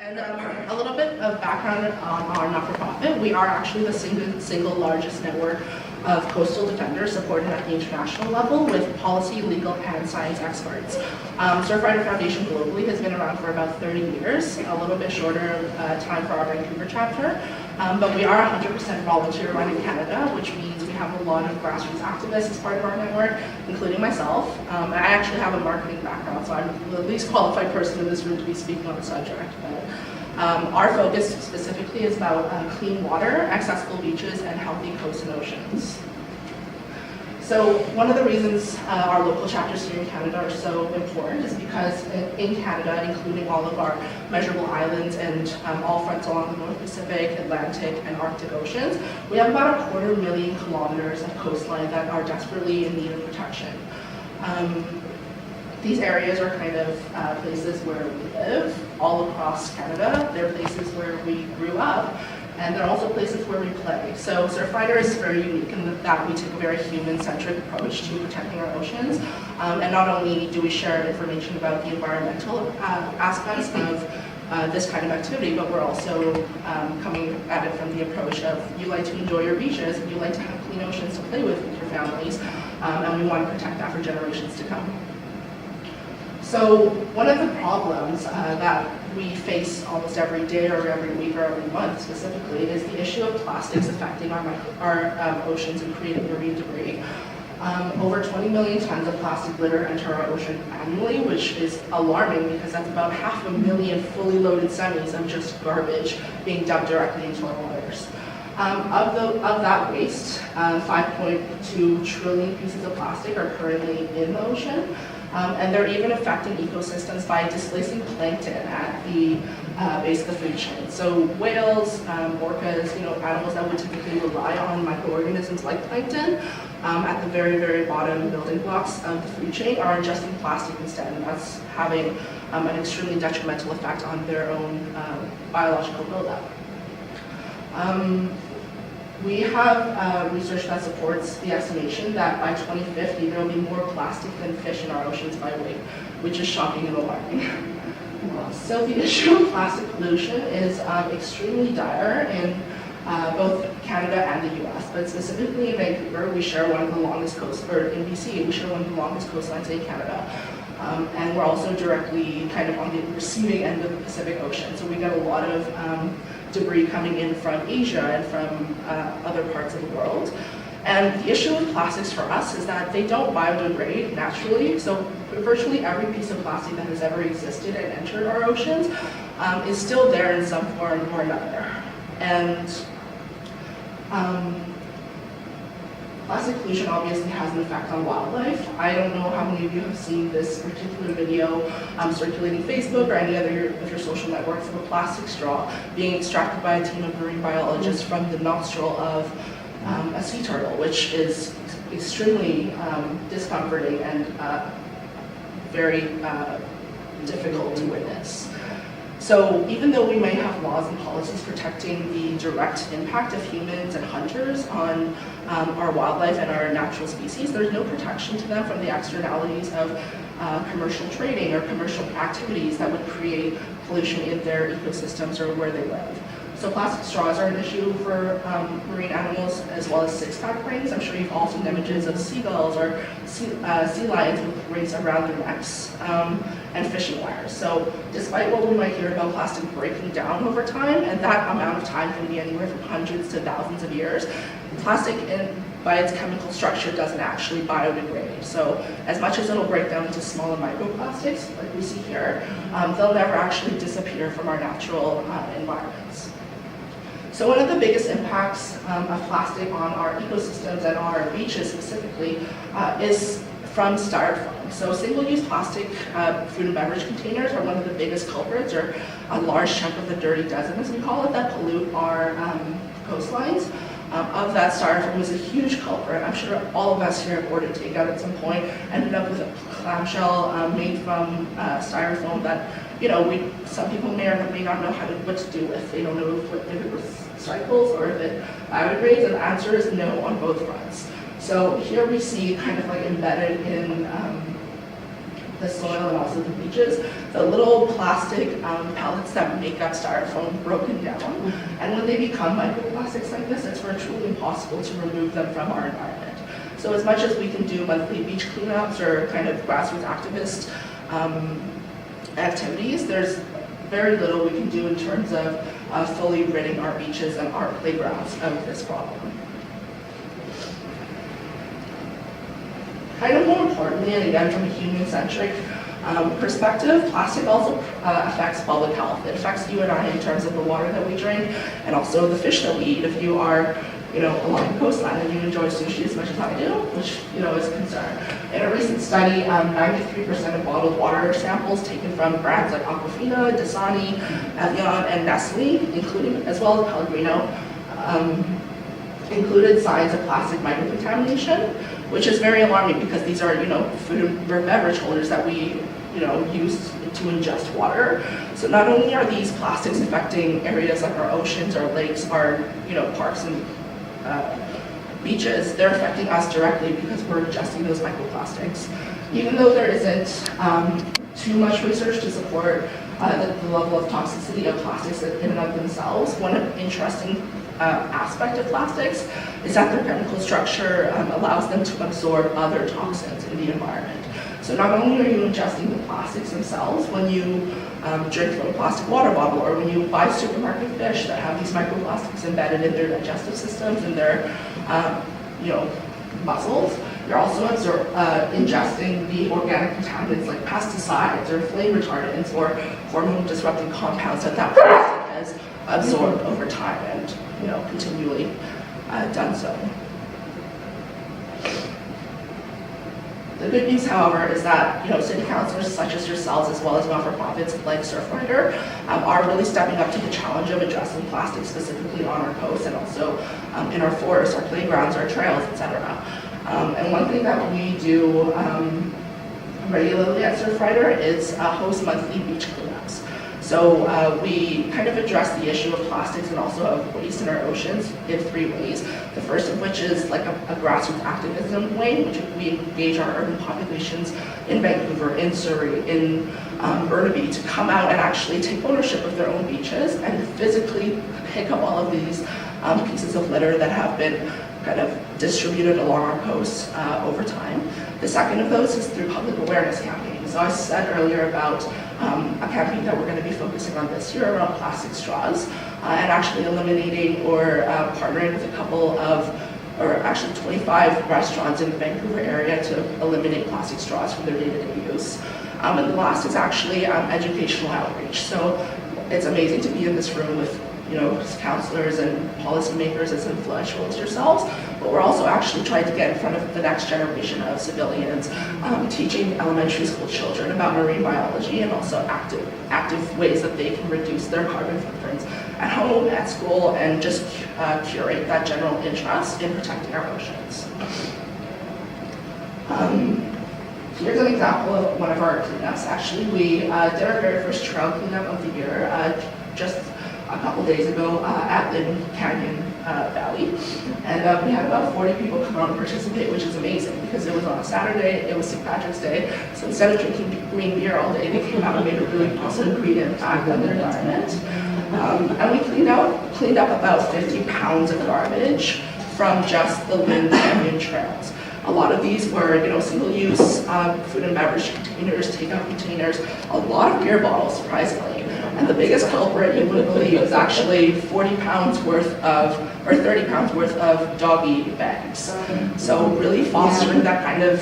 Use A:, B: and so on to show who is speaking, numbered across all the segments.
A: And a little bit of background on our not-for-profit. We are actually the single largest network of coastal defenders supported at the international level with policy, legal, and science experts. Surfrider Foundation globally has been around for about 30 years, a little bit shorter time for our Vancouver chapter, but we are 100% volunteer run in Canada, which means we have a lot of grassroots activists as part of our network, including myself. I actually have a marketing background, so I'm the least qualified person in this room to be speaking on the subject. But our focus specifically is about clean water, accessible beaches, and healthy coasts and oceans. So one of the reasons our local chapters here in Canada are so important is because in Canada, including all of our measurable islands and all fronts along the North Pacific, Atlantic, and Arctic Oceans, we have about 250,000 kilometers of coastline that are desperately in need of protection. These areas are kind of places where we live all across Canada. They're places where we grew up, and they're also places where we play. So Surfrider is very unique in that we take a very human-centric approach to protecting our oceans. And not only do we share information about the environmental aspects of this kind of activity, but we're also coming at it from the approach of you like to enjoy your beaches, and you like to have clean oceans to play with your families, and we want to protect that for generations to come. So one of the problems that we face almost every day or every week or every month specifically is the issue of plastics affecting our oceans and creating marine debris. Over 20 million tons of plastic litter enter our ocean annually, which is alarming because that's about 500,000 fully loaded semis of just garbage being dumped directly into our waters. Of that waste, 5.2 trillion pieces of plastic are currently in the ocean. And they're even affecting ecosystems by displacing plankton at the base of the food chain. So whales, orcas, animals that would typically rely on microorganisms like plankton at the very, very bottom building blocks of the food chain are ingesting plastic instead, and that's having an extremely detrimental effect on their own biological buildup. We have research that supports the estimation that by 2050 there will be more plastic than fish in our oceans by weight, which is shocking and alarming. So the issue of plastic pollution is extremely dire in both Canada and the US, but specifically in Vancouver, we share one of the longest coasts, or in BC, we share one of the longest coastlines in Canada. And we're also directly kind of on the receiving end of the Pacific Ocean, so we get a lot of debris coming in from Asia and from other parts of the world. And the issue with plastics for us is that they don't biodegrade naturally, so virtually every piece of plastic that has ever existed and entered our oceans is still there in some form or another. And plastic pollution obviously has an effect on wildlife. I don't know how many of you have seen this particular video circulating Facebook or any other of your social networks of a plastic straw being extracted by a team of marine biologists from the nostril of a sea turtle, which is extremely discomforting and very difficult to witness. So even though we may have laws and policies protecting the direct impact of humans and hunters on our wildlife and our natural species, there's no protection to them from the externalities of commercial trading or commercial activities that would create pollution in their ecosystems or where they live. So plastic straws are an issue for marine animals as well as six-pack rings. I'm sure you've all seen images of seagulls or sea lions with rings around their necks and fishing wires. So despite what we might hear about plastic breaking down over time, and that amount of time can be anywhere from hundreds to thousands of years, plastic by its chemical structure doesn't actually biodegrade. So as much as it'll break down into smaller microplastics, like we see here, they'll never actually disappear from our natural environments. So one of the biggest impacts of plastic on our ecosystems and on our beaches specifically is from styrofoam. So single-use plastic food and beverage containers are one of the biggest culprits, or a large chunk of the dirty dozen, as we call it, that pollute our coastlines. Of that, styrofoam is a huge culprit. I'm sure all of us here have ordered takeout at some point, ended up with a clamshell made from styrofoam that some people may or may not know what to do with. They don't know if it recycles or if it biodegrades, and the answer is no on both fronts. So here we see kind of like embedded in the soil and also the beaches, the little plastic pellets that make up styrofoam broken down. And when they become microplastics like this, it's virtually impossible to remove them from our environment. So as much as we can do monthly beach cleanups or kind of grassroots activist activities, there's very little we can do in terms of fully ridding our beaches and our playgrounds of this problem. Kind of more importantly, and again from a human-centric perspective, plastic also affects public health. It affects you and I in terms of the water that we drink and also the fish that we eat. If you are along the coastline and you enjoy sushi as much as I do, which is a concern. In a recent study, 93% of bottled water samples taken from brands like Aquafina, Dasani, Evian, and Nestle, including as well as Pellegrino, included signs of plastic microcontamination, which is very alarming because these are, food and beverage holders that we, use to ingest water. So not only are these plastics affecting areas like our oceans, our lakes, our, parks and beaches, they're affecting us directly because we're ingesting those microplastics. Even though there isn't too much research to support the level of toxicity of plastics in and of themselves, one interesting aspect of plastics is that their chemical structure allows them to absorb other toxins in the environment. So not only are you ingesting the plastics themselves when you drink from a plastic water bottle or when you buy supermarket fish that have these microplastics embedded in their digestive systems and their muscles, you're also ingesting the organic contaminants like pesticides or flame retardants or hormone disrupting compounds that plastic has absorbed over time and continually done so. The good news, however, is that city councilors such as yourselves, as well as not-for-profits like Surfrider, are really stepping up to the challenge of addressing plastic specifically on our coast and also in our forests, our playgrounds, our trails, etc. And one thing that we do regularly at Surfrider is host monthly beach cleanups. So we kind of address the issue of plastics and also of waste in our oceans in 3 ways. The first of which is like a grassroots activism way, which we engage our urban populations in Vancouver, in Surrey, in Burnaby to come out and actually take ownership of their own beaches and physically pick up all of these pieces of litter that have been kind of distributed along our coast over time. The second of those is through public awareness campaigns. So I said earlier about a campaign that we're going to be focusing on this year around plastic straws and actually eliminating or partnering with a couple of, or actually 25 restaurants in the Vancouver area to eliminate plastic straws from their day-to-day use. And the last is actually educational outreach. So it's amazing to be in this room with councillors and policymakers as influential as yourselves, but we're also actually trying to get in front of the next generation of civilians, teaching elementary school children about marine biology and also active ways that they can reduce their carbon footprints at home, at school, and just curate that general interest in protecting our oceans. Here's an example of one of our cleanups. Actually, we did our very first trail cleanup of the year just a couple days ago at Lynn Canyon Valley, and we had about 40 people come out and participate, which is amazing because it was on a Saturday, it was St. Patrick's Day, so instead of drinking green beer all day, they came out and made a really positive green impact on their environment. And we cleaned up about 50 pounds of garbage from just the Lynn Canyon trails. A lot of these were, single-use food and beverage containers, takeout containers, a lot of beer bottles, surprisingly. And the biggest culprit, you wouldn't believe, is actually 40 pounds worth of, or 30 pounds worth of doggy bags. So really fostering that kind of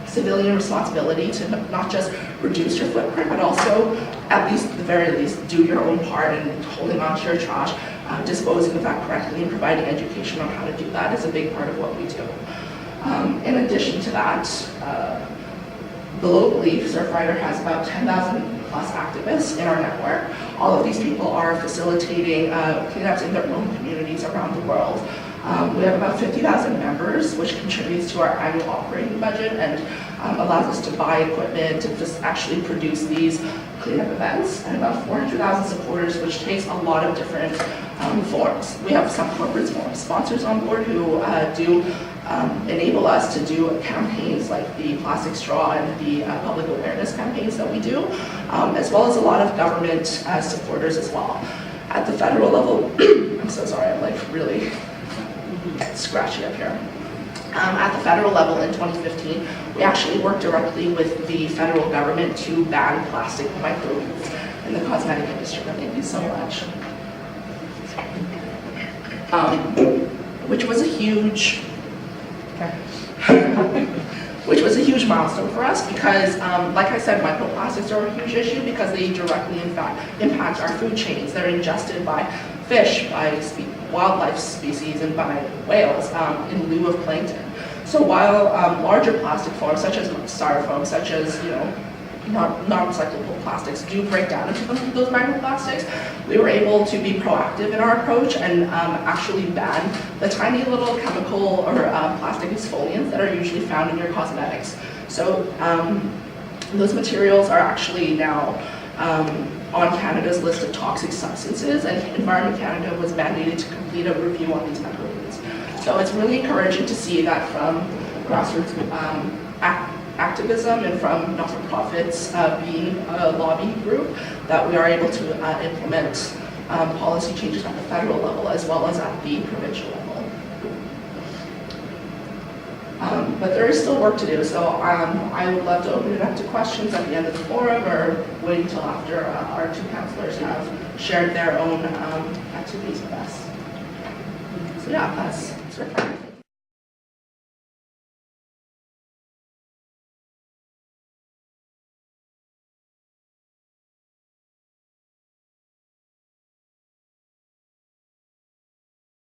A: civilian responsibility to not just reduce your footprint, but also, at the very least, do your own part in holding onto your trash, disposing of that correctly, and providing education on how to do that is a big part of what we do. In addition to that, globally, Surfrider has about 10,000 plus activists in our network. All of these people are facilitating cleanups in their own communities around the world. We have about 50,000 members, which contributes to our annual operating budget and allows us to buy equipment to just actually produce these cleanup events, and about 400,000 supporters, which takes a lot of different forms. We have some corporate sponsors on board who do enable us to do campaigns like the plastic straw and the public awareness campaigns that we do, as well as a lot of government supporters as well. At the federal level, I'm so sorry, I'm like really scratchy up here. At the federal level in 2015, we actually worked directly with the federal government to ban plastic microbeads in the cosmetic industry. Thank you so much. Which was a huge milestone for us because, like I said, microplastics are a huge issue because they directly, in fact, impact our food chains. They're ingested by fish, by wildlife species, and by whales in lieu of plankton. So while larger plastic forms, such as styrofoam, such as non-recyclable plastics, do break down into those microplastics, we were able to be proactive in our approach and actually ban the tiny little chemical or plastic exfoliants that are usually found in your cosmetics. So those materials are actually now on Canada's list of toxic substances, and Environment Canada was mandated to complete a review on these microbeads. So it's really encouraging to see that from grassroots activism and from not-for-profits being a lobby group, that we are able to implement policy changes at the federal level as well as at the provincial level. But there is still work to do, so I would love to open it up to questions at the end of the forum or wait until after our two counselors have shared their own activities with us. So yeah, that's Surfrider.